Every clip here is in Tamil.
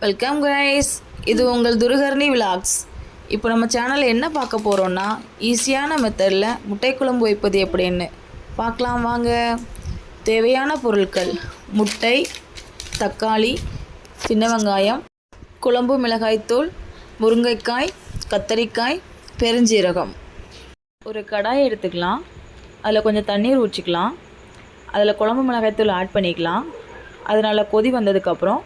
வெல்கம் கைஸ், இது உங்கள் துருகர்ணி விலாக்ஸ். இப்போ நம்ம சேனலில் என்ன பார்க்க போகிறோன்னா, ஈஸியான மெத்தடில் முட்டை குழம்பு வைப்பது எப்படின்னு பார்க்கலாம் வாங்க. தேவையான பொருட்கள்: முட்டை, தக்காளி, சின்ன வெங்காயம், குழம்பு மிளகாய்த்தூள், முருங்கைக்காய், கத்தரிக்காய், பெருஞ்சீரகம். ஒரு கடாயை எடுத்துக்கலாம். அதில் கொஞ்சம் தண்ணீர் ஊற்றிக்கலாம். அதில் குழம்பு மிளகாய்த்தூள் ஆட் பண்ணிக்கலாம். அதனால் கொதி வந்ததுக்கப்புறம்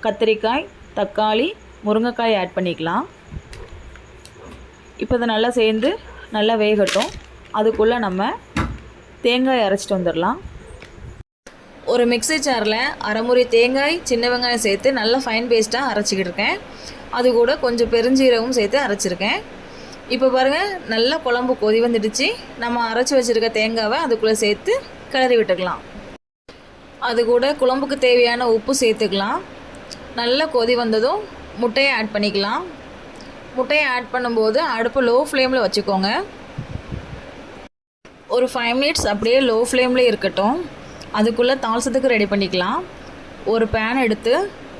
கத்திரிக்காய், தக்காளி, முருங்கைக்காய் ஆட் பண்ணிக்கலாம். இப்போ இதை நல்லா சேர்ந்து நல்லா வேகட்டும். அதுக்குள்ளே நம்ம தேங்காய் அரைச்சிட்டு வந்துடலாம். ஒரு மிக்ஸி ஜாரில் அரைமுறி தேங்காய், சின்ன வெங்காயம் சேர்த்து நல்லா ஃபைன் பேஸ்ட்டாக அரைச்சிக்கிட்டு இருக்கேன். அது கூட கொஞ்சம் பெருஞ்சீரகம் சேர்த்து அரைச்சிருக்கேன். இப்போ பாருங்கள், நல்லா குழம்பு கொதி வந்துடுச்சு. நம்ம அரைச்சி வச்சுருக்க தேங்காவை அதுக்குள்ளே சேர்த்து கிளறி விட்டுக்கலாம். அது கூட குழம்புக்கு தேவையான உப்பு சேர்த்துக்கலாம். நல்லா கொதி வந்ததும் முட்டையை ஆட் பண்ணிக்கலாம். முட்டையை ஆட் பண்ணும்போது அடுப்பு லோ ஃப்ளேமில் வச்சுக்கோங்க. ஒரு 5 மினிட்ஸ் அப்படியே லோ ஃப்ளேமில் இருக்கட்டும். அதுக்குள்ளே தாளிசத்துக்கு ரெடி பண்ணிக்கலாம். ஒரு பேன் எடுத்து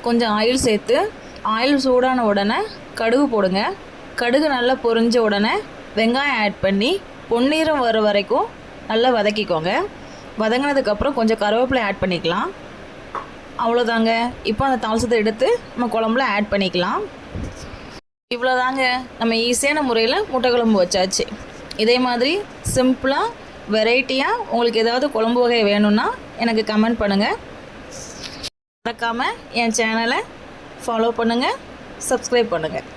கொஞ்சம் ஆயில் சேர்த்து, ஆயில் சூடான உடனே கடுகு போடுங்க. கடுகு நல்லா பொரிஞ்ச உடனே வெங்காயம் ஆட் பண்ணி பொன்னிறம் வர வரைக்கும் நல்லா வதக்கிக்கோங்க. வதங்கினதுக்கப்புறம் கொஞ்சம் கருவேப்பிலை ஆட் பண்ணிக்கலாம். அவ்வளோதாங்க. இப்போ அந்த தாளிசத்தை எடுத்து நம்ம குழம்புல ஆட் பண்ணிக்கலாம். இவ்வளோதாங்க, நம்ம ஈஸியான முறையில் முட்டை குழம்பு வச்சாச்சு. இதே மாதிரி சிம்பிளாக வெரைட்டியாக உங்களுக்கு ஏதாவது குழம்பு வகை வேணும்னா எனக்கு கமெண்ட் பண்ணுங்கள். மறக்காமல் என் சேனலை ஃபாலோ பண்ணுங்கள், சப்ஸ்கிரைப் பண்ணுங்கள்.